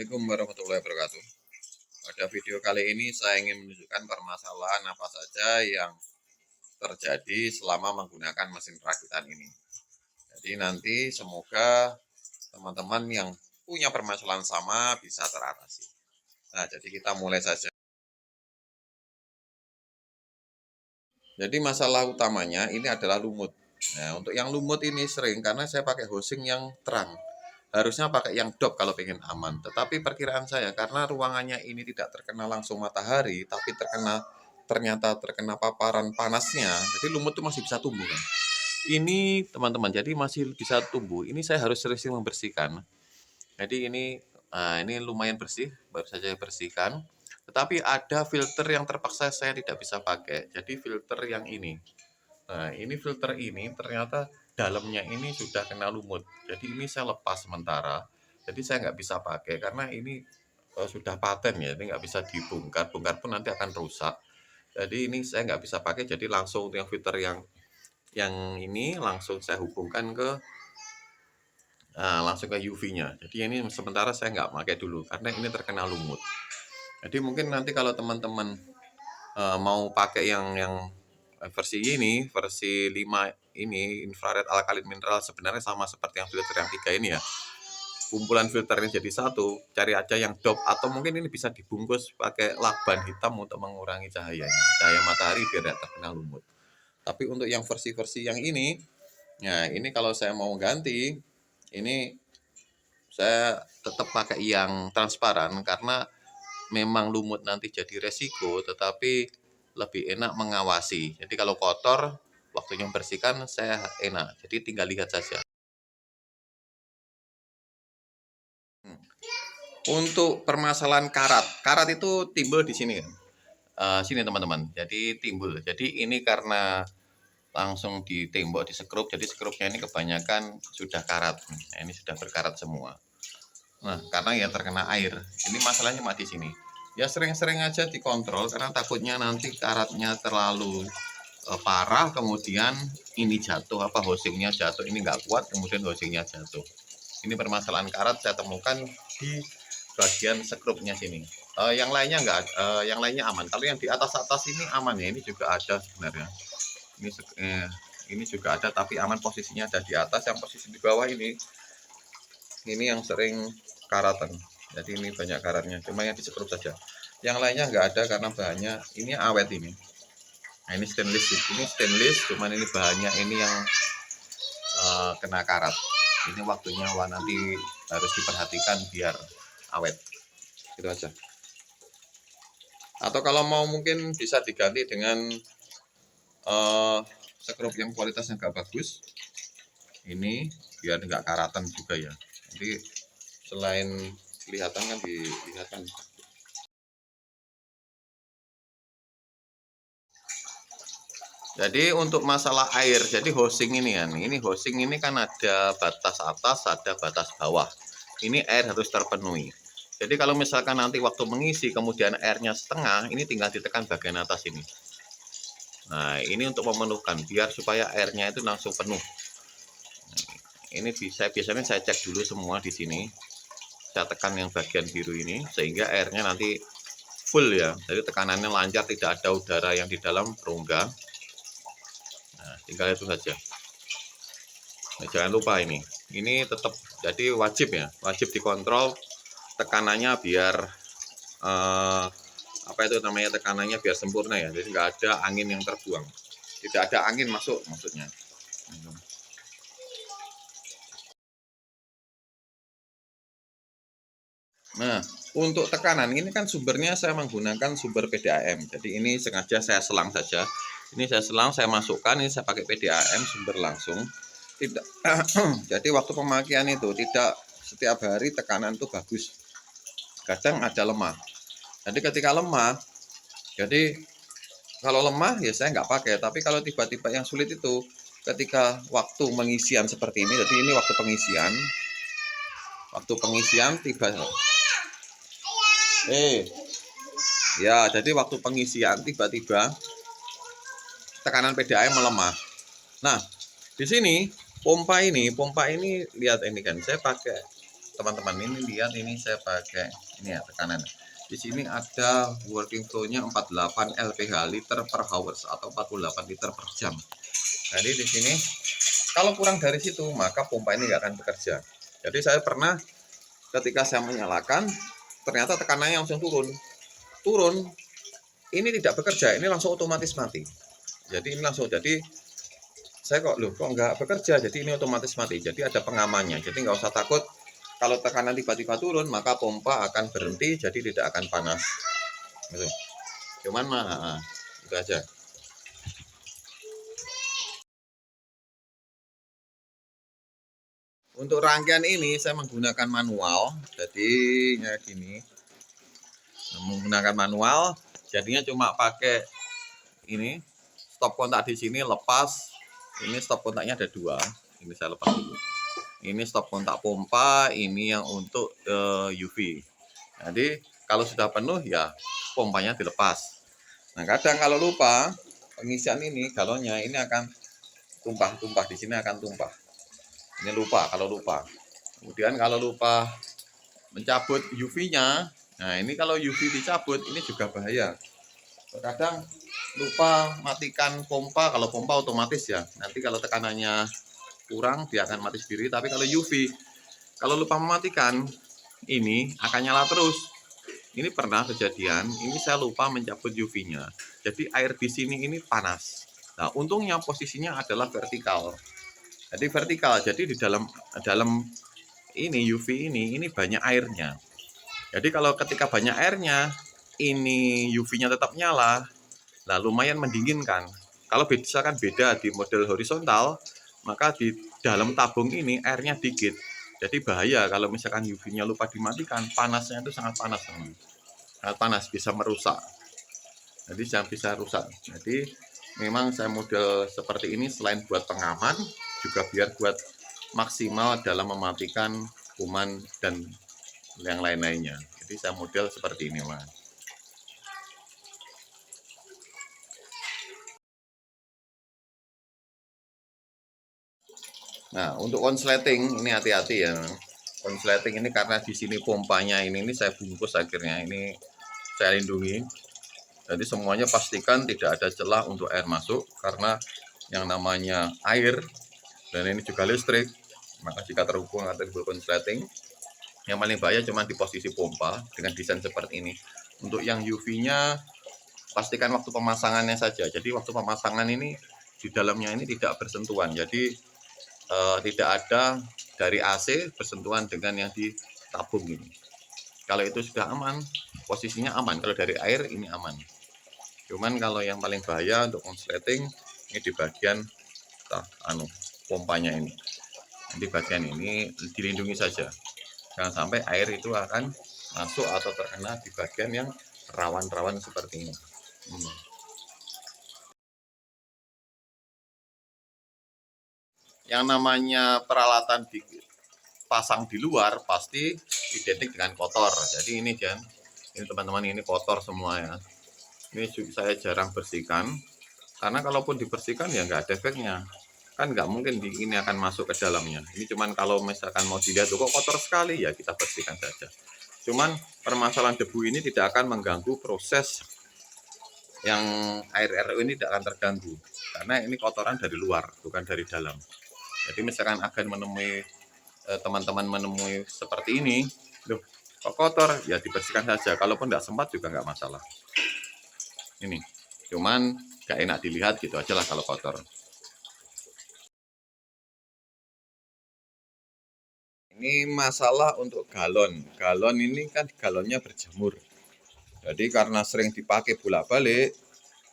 Assalamualaikum warahmatullahi wabarakatuh. Pada video kali ini saya ingin menunjukkan permasalahan apa saja yang terjadi selama menggunakan mesin perakitan ini. Jadi nanti semoga teman-teman yang punya permasalahan sama bisa teratasi. Nah, jadi kita mulai saja. Jadi masalah utamanya ini adalah lumut. Nah, untuk yang lumut ini sering karena saya pakai housing yang terang. Harusnya pakai yang dop kalau pengen aman. Tetapi perkiraan saya karena ruangannya ini tidak terkena langsung matahari, tapi ternyata terkena paparan panasnya, jadi lumut itu masih bisa tumbuh kan. Ini teman-teman, jadi masih bisa tumbuh. Ini saya harus sering membersihkan. Jadi ini lumayan bersih, baru saja bersihkan. Tetapi ada filter yang terpaksa saya tidak bisa pakai. Jadi filter yang ini. Nah, ini filter ini ternyata dalamnya ini sudah kena lumut. Jadi ini saya lepas sementara. Jadi saya nggak bisa pakai karena ini sudah paten ya, ini nggak bisa dibongkar. Bongkar pun nanti akan rusak. Jadi ini saya nggak bisa pakai. Jadi langsung yang filter yang ini langsung saya hubungkan ke langsung ke UV-nya. Jadi ini sementara saya nggak pakai dulu karena ini terkena lumut. Jadi mungkin nanti kalau teman-teman mau pakai yang versi ini, versi 5 ini, infrared alkalin mineral, sebenarnya sama seperti yang filter yang 3 ini ya. Kumpulan filternya jadi satu, cari aja yang dop, atau mungkin ini bisa dibungkus pakai lakban hitam untuk mengurangi cahaya matahari biar tidak terkena lumut. Tapi untuk yang versi-versi yang ini, nah ini kalau saya mau ganti, ini saya tetap pakai yang transparan karena memang lumut nanti jadi resiko, tetapi lebih enak mengawasi. Jadi kalau kotor, waktunya membersihkan saya enak. Jadi tinggal lihat saja. Untuk permasalahan karat itu timbul di sini kan. Sini teman-teman. Jadi timbul. Jadi ini karena langsung di tembok di sekrup. Jadi sekrupnya ini kebanyakan sudah karat. Nah, ini sudah berkarat semua. Nah, karena ya terkena air. Ini masalahnya mah di sini. Ya sering-sering aja dikontrol karena takutnya nanti karatnya terlalu parah, kemudian ini jatuh, housingnya jatuh, ini nggak kuat, kemudian housingnya jatuh. Ini permasalahan karat saya temukan di bagian sekrupnya sini. Yang lainnya nggak, yang lainnya aman. Kalau yang di atas ini aman ya, ini juga ada sebenarnya. Ini juga ada, tapi aman, posisinya ada di atas. Yang posisi di bawah ini yang sering karatan. Jadi ini banyak karatnya, cuma yang di sekrup saja. Yang lainnya nggak ada karena bahannya ini awet ini. Nah, ini stainless, cuman ini bahannya ini yang kena karat. Ini waktunya nanti harus diperhatikan biar awet. Itu aja. Atau kalau mau mungkin bisa diganti dengan sekrup yang kualitasnya nggak bagus. Ini biar nggak karatan juga ya. Jadi selain kelihatan kan dilihatkan. Jadi untuk masalah air, jadi housing ini kan ada batas atas, ada batas bawah. Ini air harus terpenuhi. Jadi kalau misalkan nanti waktu mengisi kemudian airnya setengah, ini tinggal ditekan bagian atas ini. Nah, ini untuk memenuhkan biar supaya airnya itu langsung penuh. Ini biasanya saya cek dulu semua di sini. Saya tekan yang bagian biru ini sehingga airnya nanti full ya. Jadi tekanannya lancar, tidak ada udara yang di dalam rongga. Nah, tinggal itu saja. Nah, jangan lupa ini tetap jadi wajib dikontrol tekanannya biar tekanannya biar sempurna ya. Jadi nggak ada angin yang terbuang, tidak ada angin masuk maksudnya. Nah, untuk tekanan ini kan sumbernya saya menggunakan sumber PDAM. Jadi ini sengaja saya selang saja. Ini saya selang, saya masukkan, ini saya pakai PDAM sumber langsung. Tidak jadi waktu pemakaian itu tidak setiap hari tekanan itu bagus. Kadang ada lemah. Jadi ketika lemah, jadi kalau lemah ya saya nggak pakai. Tapi kalau tiba-tiba yang sulit itu ketika waktu pengisian seperti ini. Jadi ini waktu pengisian tiba. Ya, jadi waktu pengisian tiba-tiba tekanan PDAM melemah. Nah, di sini pompa ini lihat ini kan, saya pakai teman-teman ini lihat, ini saya pakai ini ya tekanan. Di sini ada working flow-nya 48 lph liter per hours atau 48 liter per jam. Jadi di sini kalau kurang dari situ maka pompa ini nggak akan bekerja. Jadi saya pernah ketika saya menyalakan ternyata tekanannya langsung turun. Ini tidak bekerja, ini langsung otomatis mati. Jadi ini langsung, jadi saya kok nggak bekerja, jadi ini otomatis mati. Jadi ada pengamannya, jadi nggak usah takut kalau tekanan tiba-tiba turun maka pompa akan berhenti, jadi tidak akan panas gitu. Cuman itu aja. Untuk rangkaian ini saya menggunakan manual, jadi ya gini, menggunakan manual, jadinya cuma pakai ini stop kontak di sini, lepas. Ini stop kontaknya ada 2, ini saya lepas dulu. Ini stop kontak pompa, ini yang untuk UV. Jadi kalau sudah penuh ya pompanya dilepas. Nah kadang kalau lupa pengisian ini galonnya ini akan tumpah di sini, akan tumpah. Ini lupa, kalau lupa. Kemudian kalau lupa mencabut UV-nya, nah ini kalau UV dicabut ini juga bahaya. Terkadang lupa matikan pompa, kalau pompa otomatis ya. Nanti kalau tekanannya kurang dia akan mati sendiri, tapi kalau UV kalau lupa mematikan ini akan nyala terus. Ini pernah kejadian, ini saya lupa mencabut UV-nya. Jadi air di sini ini panas. Nah, untungnya posisinya adalah vertikal. Jadi vertikal, jadi di dalam ini UV ini banyak airnya. Jadi kalau ketika banyak airnya, ini UV-nya tetap nyala, nah lumayan mendinginkan. Kalau misalkan beda di model horizontal, maka di dalam tabung ini airnya dikit. Jadi bahaya kalau misalkan UV-nya lupa dimatikan, panasnya itu sangat panas, sangat panas, bisa merusak. Jadi bisa rusak. Jadi memang saya model seperti ini selain buat pengaman, juga biar buat maksimal dalam mematikan kuman dan yang lain-lainnya. Jadi saya model seperti ini, Mas. Nah, untuk konsleting ini hati-hati ya. Konsleting ini karena di sini pompanya ini saya bungkus akhirnya, ini saya lindungi. Jadi semuanya pastikan tidak ada celah untuk air masuk, karena yang namanya air dan ini juga listrik, maka jika terhubung atau di konsleting, yang paling bahaya cuma di posisi pompa dengan desain seperti ini. Untuk yang UV-nya pastikan waktu pemasangannya saja. Jadi waktu pemasangan ini di dalamnya ini tidak bersentuhan. Jadi tidak ada dari AC bersentuhan dengan yang di tabung ini. Kalau itu sudah aman, posisinya aman. Kalau dari air ini aman. Cuman kalau yang paling bahaya untuk konsleting ini di bagian pompanya ini. Di bagian ini dilindungi saja. Jangan sampai air itu akan masuk atau terkena di bagian yang rawan-rawan seperti ini. Yang namanya peralatan dipasang di luar pasti identik dengan kotor. Jadi ini teman-teman, ini kotor semua ya. Ini saya jarang bersihkan, karena kalaupun dibersihkan ya nggak ada efeknya. Kan nggak mungkin ini akan masuk ke dalamnya. Ini cuman kalau misalkan mau dilihat kok kotor sekali, ya kita bersihkan saja. Cuman permasalahan debu ini tidak akan mengganggu proses yang air RO ini, tidak akan terganggu. Karena ini kotoran dari luar, bukan dari dalam. Jadi misalkan akan menemui teman-teman menemui seperti ini, loh kok kotor, ya dibersihkan saja. Kalaupun tidak sempat juga nggak masalah. Ini cuman gak enak dilihat gitu aja lah kalau kotor. Ini masalah untuk galon. Galon ini kan galonnya berjamur. Jadi karena sering dipakai bolak-balik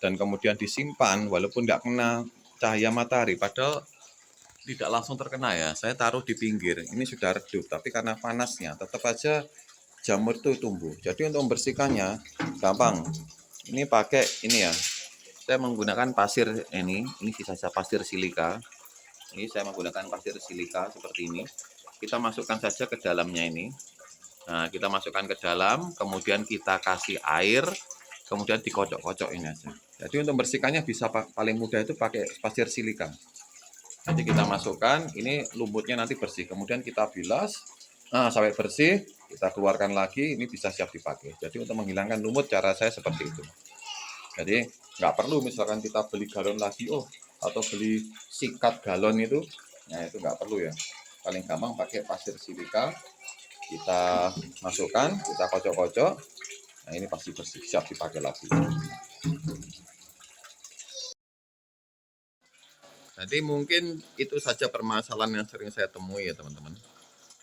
dan kemudian disimpan, walaupun nggak kena cahaya matahari, padahal tidak langsung terkena ya. Saya taruh di pinggir, ini sudah redup, tapi karena panasnya tetap aja jamur itu tumbuh. Jadi untuk membersihkannya gampang. Ini pakai ini ya. Saya menggunakan pasir ini sisa pasir silika. Ini saya menggunakan pasir silika seperti ini. Kita masukkan saja ke dalamnya ini. Nah, kita masukkan ke dalam, kemudian kita kasih air, kemudian dikocok-kocok ini aja. Jadi untuk membersihkannya bisa paling mudah itu pakai pasir silika. Jadi kita masukkan, ini lumutnya nanti bersih. Kemudian kita bilas, Nah, sampai bersih, kita keluarkan lagi, ini bisa siap dipakai. Jadi untuk menghilangkan lumut, cara saya seperti itu. Jadi nggak perlu misalkan kita beli galon lagi, atau beli sikat galon itu, nah itu nggak perlu ya. Paling gampang pakai pasir silika, kita masukkan, kita kocok-kocok, nah ini pasti bersih, siap dipakai lagi. Jadi mungkin itu saja permasalahan yang sering saya temui ya teman-teman.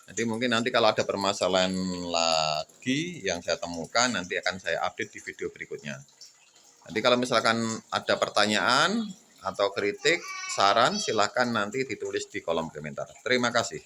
Jadi mungkin nanti kalau ada permasalahan lagi yang saya temukan, nanti akan saya update di video berikutnya. Nanti kalau misalkan ada pertanyaan atau kritik, saran, silahkan nanti ditulis di kolom komentar. Terima kasih.